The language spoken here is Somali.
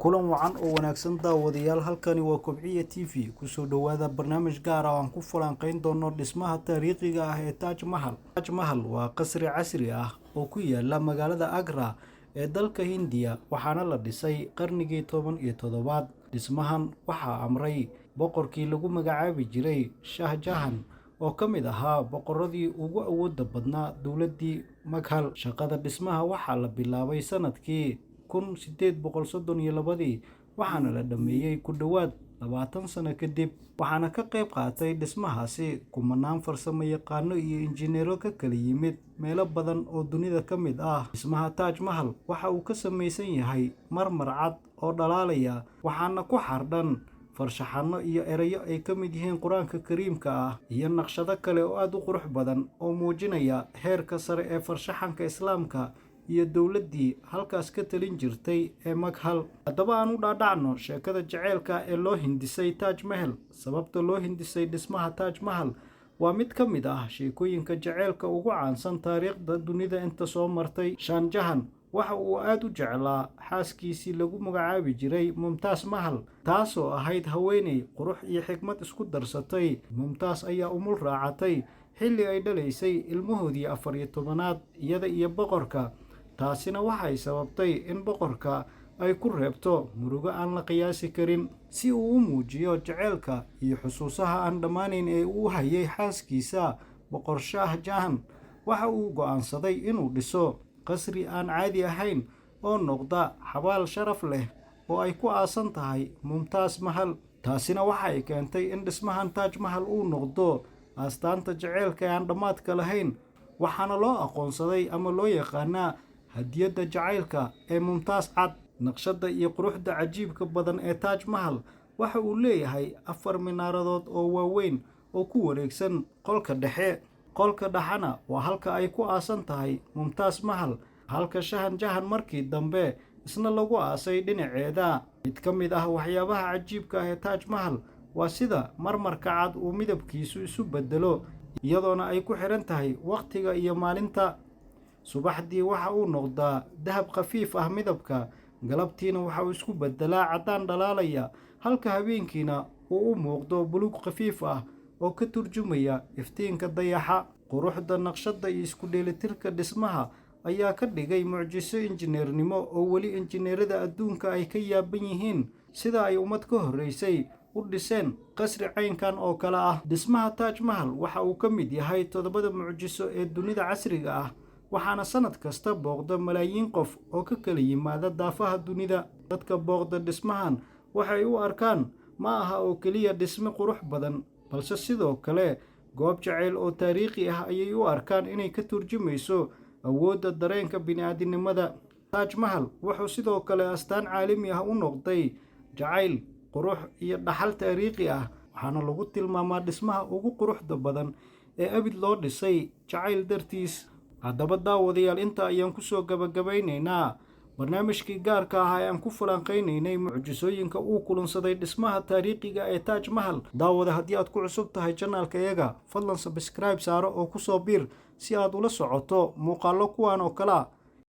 kulan wacan oo wanaagsan daawadayaal, halkani waa Kobciya TV. Kusoo dhawaada barnaamij gaar ah oo aan ku falanqeyn doono dhismaha taariikhiga ah ee Taj Mahal. Taj Mahal waa qasri casri ah oo ku yaala magaalada Agra ee dalka Hindiya, waxaana la dhisay qarnigii 17aad. Dhismahan waxaa amray boqorkii lagu magacaabi jiray Shah Jahan oo ka mid ahaa boqoradii ugu awoodda badnaa dowladdii Mughal. Shaqada dhismaha waxaa la bilaabay sanadkii 1832 waxaana la dhameeyay ku dhowaad 20 sano kadib. Waxaana ka qayb qaatay dhismahaasi kumanaan farsamo yaqaano iyo injineero ka kala yimid meelo badan oo dunida ka mid ah. Dhismaha Taj Mahal waxa uu ka samaysan yahay marmar cad oo dhalaalaya, waxaana ku xardhan farshaxanno iyo erayo ay ka mid yihiin Quraanka Kariimka ah iyo naqshado kale oo aad u qurux badan oo muujinaya heerka sare ee farshaxanka Islaamka iyo dowladdii halkaas ka talin jirtay ee Mughal. Haddaba aan u dhaadhacno sheekada jaceylka ee loo hindisay Taj Mahal. Sababta loo hindisay dhismaha Taj Mahal waa mid ka mid ah sheekooyinka jaceylka ugu caansan taariikhda dunida inta soo martay. Shah Jahan waxa uu aad u jeclaa xaaskiisii lagu magacaabi jiray Mumtaz Mahal, taasoo ahayd haweeney qurux iyo xikmad isku darsatay. Mumtaz ayaa umul raacatay xilli ay dhalaysay ilmahoodii 14aad iyada iyo boqorka. taasina waxay sababtay in boqorka ay ku reebto murugo aan la qiyaasi karin. Si uu u muujiyo jaceylka iyo xusuusaha aan dhammaanayn ee uu hayay xaaskiisa, boqor Shah Jahan waxa uu go'aansaday inuu dhiso qasri aan caadi ahayn oo noqda xabaal sharaf leh oo ay ku aasan tahay Mumtaz Mahal. Taasina waxay keentay in dhismahan Taj Mahal uu noqdo astaanta jaceylka aan dhammaadka lahayn, waxaana loo aqoonsaday ama loo yaqaanaa hadiyadda jacaylka ee Mumtaz cad. Naqshadda iyo quruxda cajiibka badan ee Taj Mahal waxa uu leeyahay 4 minaaradood oo waaweyn oo ku wareegsan qolka dhexe. Qolka dhaxana waa halka ay ku aasan tahay Mumtaz Mahal, halka Shah Jahan markii dambe isna lagu aasay dhinaceeda. Mid ka mid ah waxyaabaha cajiibka ah ee Taj Mahal waa sida marmarka cad uu midabkiisu isu bedelo iyadoona ay ku xiran tahay waqtiga iyo maalinta. Subaxdii waxa uu noqdaa dahab khafiif ah midabka, galabtiina waxa uu isku bedelaa caddaan dhalaalaya, halka habeenkiina uu u muuqdo buluug khafiif ah oo ka turjumaya iftiinka dayaxa. Quruxda naqshadda iyo isku dheelitirka dhismaha ayaa ka dhigay mucjiso injineernimo oo weli injineerada adduunka ay ka yaaban yihiin sida ay ummad ka horreysay u dhiseen qasri caynkan oo kale ah. Dhismaha Taj Mahal waxa uu ka mid yahay 7 mucjiso ee dunida casriga ah, waxaana sanad kasta booqda malaayiin qof oo ka kala yimaada daafaha dunida. Dadka booqda dhismahan waxay u arkaan ma aha oo keliya dhisme qurux badan, balse sidoo kale goob jacayl oo taariikhi ah ayay u arkaan inay ka turjumayso awoodda dareenka bini'aadanimada. Taj Mahal wuxuu sidoo kale astaan caalami ah u noqday jacayl, qurux iyo dhaxal taariikhi ah, waxaana lagu tilmaamaa dhismaha ugu quruxda badan ee abid loo dhisay jacayl dartiis. Haddaba daawadayaal, inta ayaan kusoo gabagabaynaynaa barnaamijkii gaarka ah ee aan ku falanqeynaynay mucjisooyinka uu kulansaday dhismaha taariikhiga ee Taj Mahal. daawada haddii aad ku cusub tahay channelkayaga, fadlan subscribe saaro oo kusoo biir si aad ula socoto muuqaallo kuwan oo kale ah.